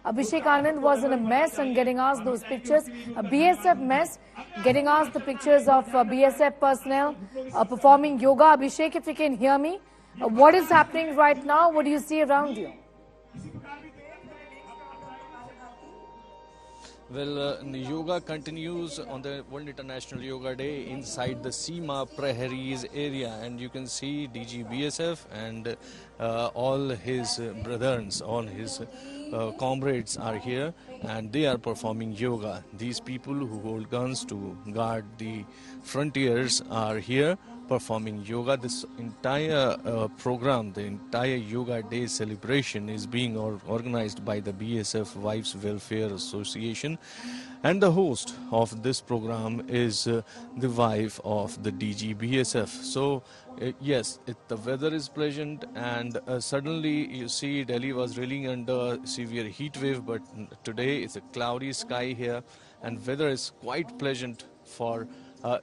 Abhishek Anand was in a mess and getting asked those pictures. A BSF mess, getting asked the pictures of BSF personnel performing yoga. Abhishek, if you can hear me, what is happening right now? What do you see around you? Well, yoga continues on the World International Yoga Day inside the Seema Praharies area, and you can see DG BSF and all his brothers, all his comrades are here, and they are performing yoga. These people who hold guns to guard the frontiers are here performing yoga. This entire program, the entire Yoga Day celebration is being organized by the BSF Wives Welfare Association, and the host of this program is the wife of the DG BSF. So yes, the weather is pleasant, and suddenly you see Delhi was really under severe heat wave, but today it's a cloudy sky here and weather is quite pleasant for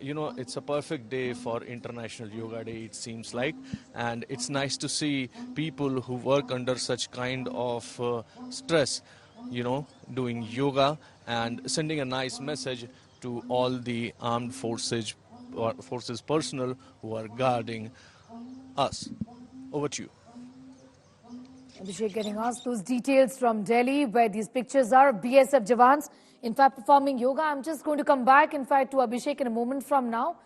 it's a perfect day for International Yoga Day, it seems like, and it's nice to see people who work under such kind of stress, doing yoga and sending a nice message to all the armed forces personnel who are guarding us. Over to you. Abhishek getting asked those details from Delhi, where these pictures are of BSF Jawans, in fact, performing yoga. I'm just going to come back, in fact, to Abhishek in a moment from now.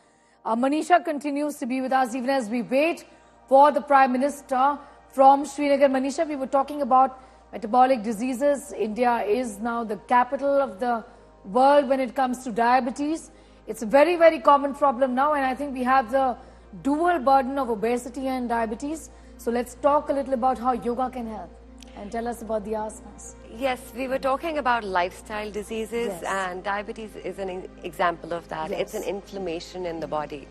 Manisha continues to be with us even as we wait for the Prime Minister from Srinagar. Manisha, we were talking about metabolic diseases. India is now the capital of the world when it comes to diabetes. It's a very, very common problem now, and I think we have the dual burden of obesity and diabetes. So let's talk a little about how yoga can help, and tell us about the asanas. Yes, we were talking about lifestyle diseases, and diabetes is an example of that. It's an inflammation in the body.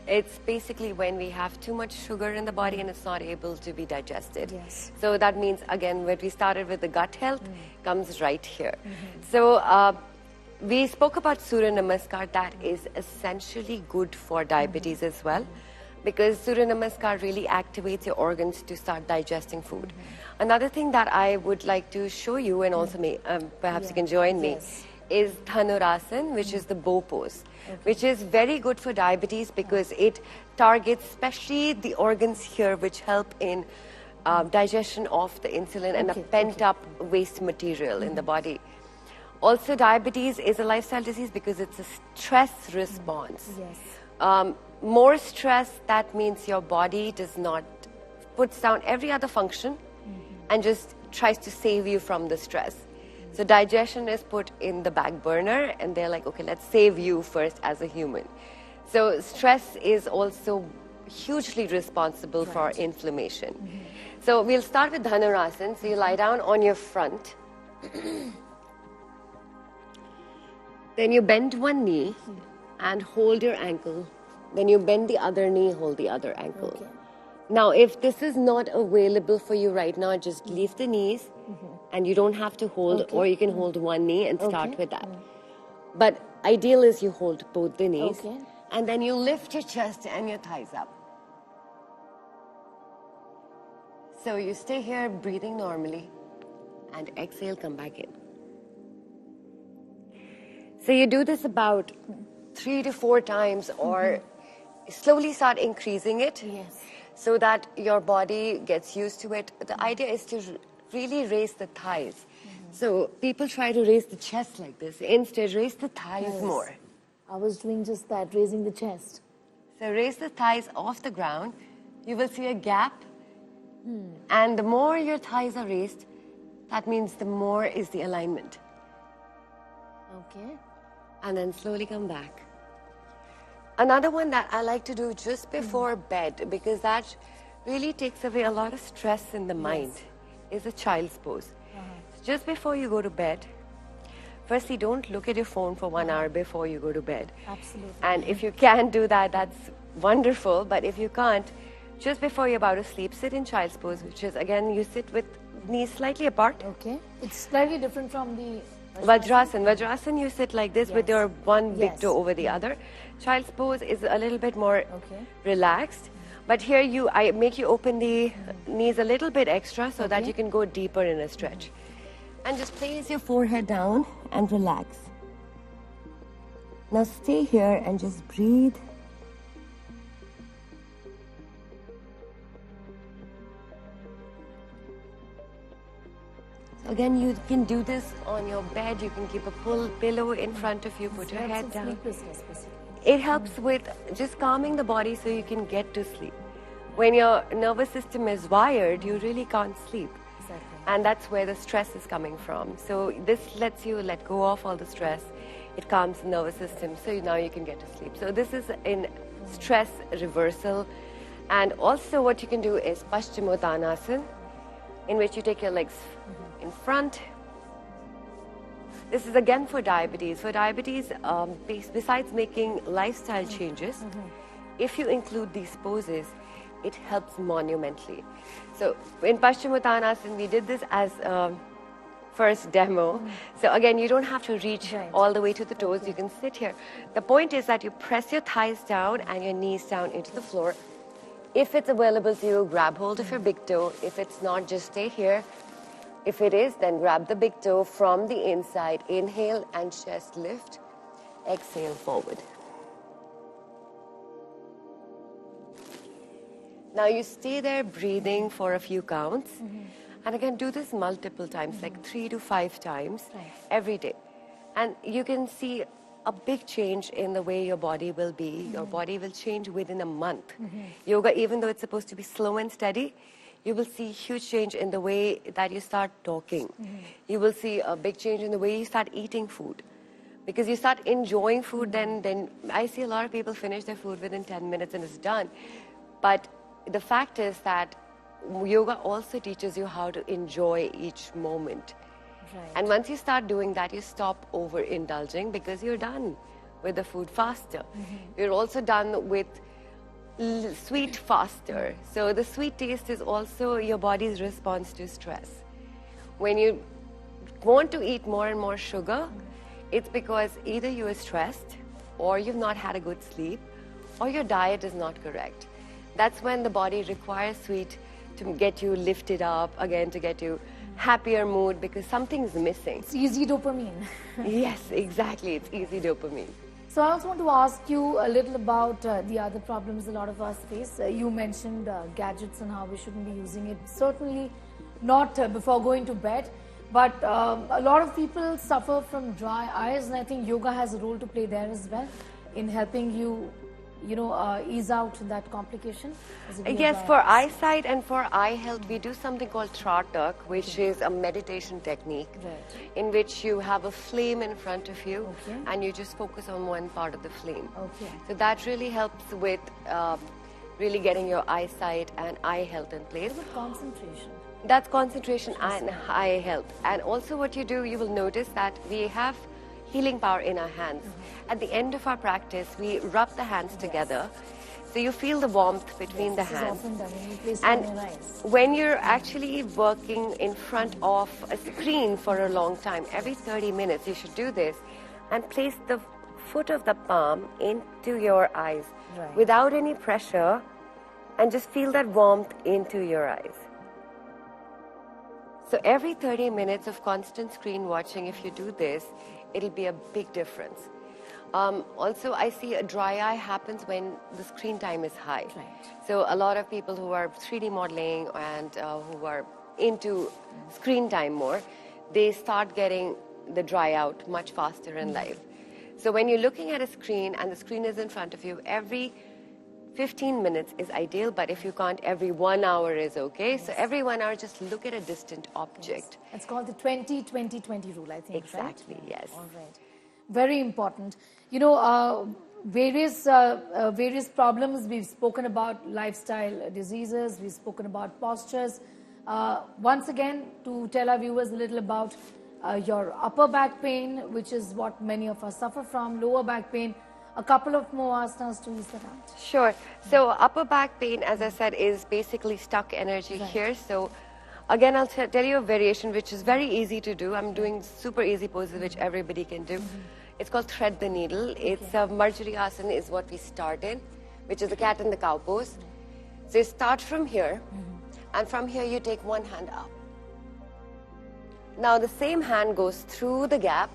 It's basically when we have too much sugar in the body and it's not able to be digested. So that means, again, what we started with the gut health comes right here. So we spoke about Surya Namaskar. That is essentially good for diabetes as well, because Surya Namaskar really activates your organs to start digesting food. Another thing that I would like to show you, and also perhaps you can join me, is Dhanurasana, which is the bow pose, which is very good for diabetes because it targets especially the organs here which help in digestion of the insulin and a pent-up waste material in the body. Also, diabetes is a lifestyle disease because it's a stress response. More stress, that means your body puts down every other function and just tries to save you from the stress. So digestion is put in the back burner, and they're like, okay, let's save you first as a human. So stress is also hugely responsible for inflammation. So we'll start with Dhanurasana. So you lie down on your front. Then you bend one knee and hold your ankle. Then you bend the other knee, hold the other ankle. Now, if this is not available for you right now, just leave the knees and you don't have to hold, or you can hold one knee and start with that. But ideal is you hold both the knees and then you lift your chest and your thighs up. So you stay here breathing normally and exhale, come back in. So you do this about 3 to 4 times, or slowly start increasing it so that your body gets used to it. The idea is to really raise the thighs. So people try to raise the chest like this. Instead, raise the thighs more. I was doing just that, raising the chest. So raise the thighs off the ground. You will see a gap. And the more your thighs are raised, that means the more is the alignment. And then slowly come back. Another one that I like to do just before bed, because that really takes away a lot of stress in the mind, is a child's pose. Just before you go to bed, firstly, don't look at your phone for 1 hour before you go to bed. And if you can do that, that's wonderful. But if you can't, just before you're about to sleep, sit in child's pose, which is, again, you sit with knees slightly apart. It's slightly different from the Vajrasana. Vajrasana, you sit like this with your one big toe over the other. Child's pose is a little bit more relaxed. But here I make you open the knees a little bit extra so that you can go deeper in a stretch. And just place your forehead down and relax. Now stay here and just breathe. So again, you can do this on your bed. You can keep a pillow in front of you, put your head down. It helps with just calming the body so you can get to sleep. When your nervous system is wired, you really can't sleep. Exactly. And that's where the stress is coming from. So this lets you let go of all the stress. It calms the nervous system, so now you can get to sleep. So this is in stress reversal. And also what you can do is Paschimottanasana, in which you take your legs in front. This is again for diabetes. For diabetes, besides making lifestyle changes, if you include these poses, it helps monumentally. So in Paschimottanasana, we did this as first demo. So again, you don't have to reach all the way to the toes. You can sit here. The point is that you press your thighs down and your knees down into the floor. If it's available to you, grab hold of your big toe. If it's not, just stay here. If it is, then grab the big toe from the inside. Inhale and chest lift. Exhale forward. Now you stay there breathing for a few counts. And again, do this multiple times, like 3 to 5 times every day. And you can see a big change in the way your body will be. Your body will change within a month. Yoga, even though it's supposed to be slow and steady, you will see huge change in the way that you start talking. You will see a big change in the way you start eating food. Because you start enjoying food, then I see a lot of people finish their food within 10 minutes and it's done. But the fact is that yoga also teaches you how to enjoy each moment. And once you start doing that, you stop overindulging because you're done with the food faster. You're also done with sweet faster. So the sweet taste is also your body's response to stress. When you want to eat more and more sugar, it's because either you are stressed, or you've not had a good sleep, or your diet is not correct. That's when the body requires sweet to get you lifted up, again to get you happier mood, because something's missing. It's easy dopamine. Yes, exactly. It's easy dopamine. So I also want to ask you a little about the other problems a lot of us face. You mentioned gadgets and how we shouldn't be using it. Certainly not before going to bed. But a lot of people suffer from dry eyes, and I think yoga has a role to play there as well in helping you, ease out that complication. Yes, for eyesight and for eye health, we do something called Tratak, which is a meditation technique in which you have a flame in front of you and you just focus on one part of the flame. So that really helps with really getting your eyesight and eye health in place. What about concentration? That's concentration and eye health. And also what you do, you will notice that we have healing power in our hands. At the end of our practice, we rub the hands together. So you feel the warmth between the hands. Often done when you place And it on your eyes. when you're actually working in front of a screen for a long time, every 30 minutes you should do this and place the foot of the palm into your eyes without any pressure, and just feel that warmth into your eyes. So every 30 minutes of constant screen watching, if you do this, it'll be a big difference. Also, I see a dry eye happens when the screen time is high. So a lot of people who are 3D modeling and who are into screen time more, they start getting the dry out much faster in life. So when you're looking at a screen and the screen is in front of you, every 15 minutes is ideal, but if you can't, every 1 hour is okay. So every 1 hour, just look at a distant object. It's called the 20-20-20 rule, I think. Exactly, yes. All right. Very important. Various problems. We've spoken about lifestyle diseases. We've spoken about postures. Once again, to tell our viewers a little about your upper back pain, which is what many of us suffer from, lower back pain, a couple of more asanas to ease that out. Sure. So upper back pain, as I said, is basically stuck energy here. So again, I'll tell you a variation which is very easy to do. I'm doing super easy poses which everybody can do. It's called thread the needle. It's a Marjari asana is what we start in, which is the cat and the cow pose. So you start from here, and from here you take one hand up. Now the same hand goes through the gap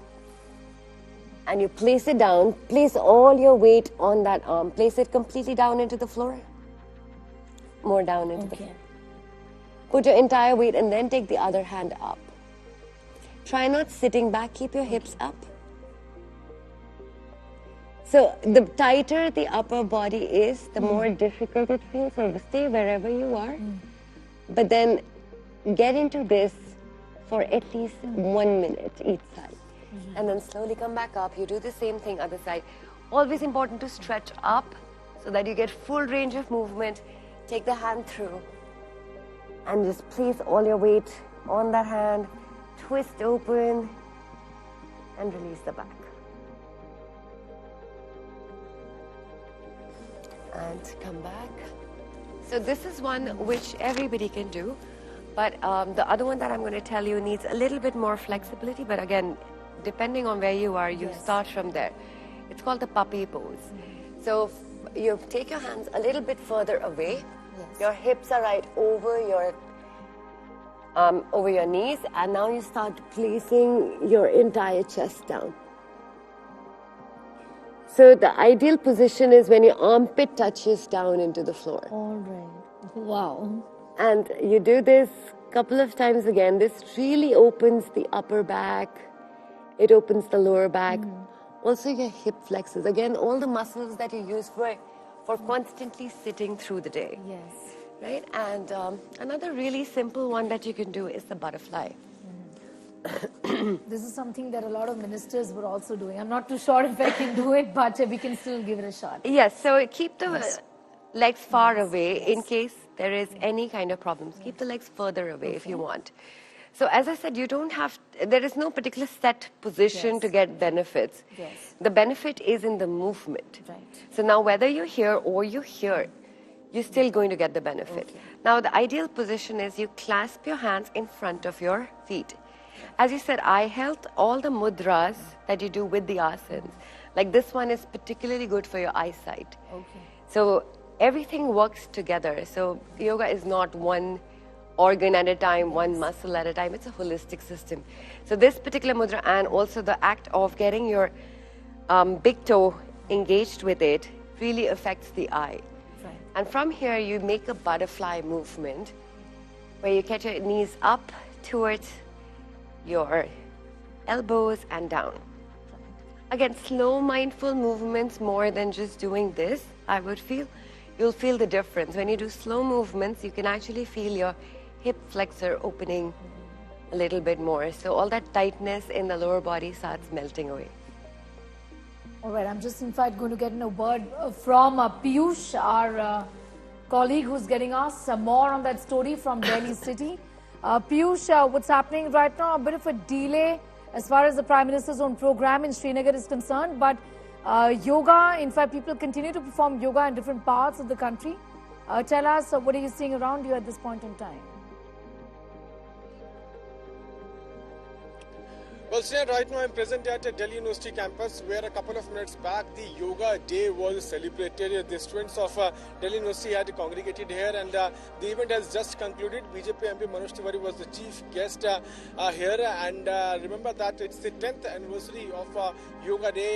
and you place it down. Place all your weight on that arm. Place it completely down into the floor. More down into the floor. Put your entire weight and then take the other hand up. Try not sitting back. Keep your hips up. So the tighter the upper body is, the more difficult it feels. So stay wherever you are. But then get into this for at least 1 minute each side. And then slowly come back up. You do the same thing other side. Always important to stretch up so that you get full range of movement. Take the hand through and just place all your weight on that hand. Twist open and release the back. And come back. So this is one which everybody can do. But the other one that I'm going to tell you needs a little bit more flexibility. But again, depending on where you are, you start from there. It's called the puppy pose. So you take your hands a little bit further away. Your hips are right over your knees. And now you start placing your entire chest down. So the ideal position is when your armpit touches down into the floor. All right. Wow. And you do this a couple of times again. This really opens the upper back. It opens the lower back. Also your hip flexors. Again, all the muscles that you use for constantly sitting through the day. Yes. Right? And another really simple one that you can do is the butterfly. This is something that a lot of ministers were also doing. I'm not too sure if I can do it, but we can still give it a shot. Yes, so keep the legs far away in case there is any kind of problems. Keep the legs further away if you want. So as I said, you don't have, there is no particular set position to get benefits. The benefit is in the movement. So now whether you're here or you're here, you're still going to get the benefit. Now the ideal position is you clasp your hands in front of your feet. As you said, I held all the mudras that you do with the asanas. Like this one is particularly good for your eyesight. So everything works together. So yoga is not one organ at a time, one muscle at a time. It's a holistic system. So this particular mudra and also the act of getting your big toe engaged with it really affects the eye. And from here, you make a butterfly movement where you get your knees up towards your elbows and down. Again, slow, mindful movements more than just doing this, I would feel. You'll feel the difference. When you do slow movements, you can actually feel your hip flexor opening a little bit more. So all that tightness in the lower body starts melting away. All right, I'm just in fact going to get a word from Piyush, our colleague who's getting us more on that story from Delhi city. Piyush, what's happening right now? A bit of a delay as far as the Prime Minister's own program in Srinagar is concerned, but yoga, in fact, people continue to perform yoga in different parts of the country. Tell us, what are you seeing around you at this point in time? Well, Srinagar, right now I'm present at a Delhi University campus where a couple of minutes back the Yoga Day was celebrated. The students of Delhi University had congregated here and the event has just concluded. BJP MP Manoj Tiwari was the chief guest here and remember that it's the 10th anniversary of Yoga Day.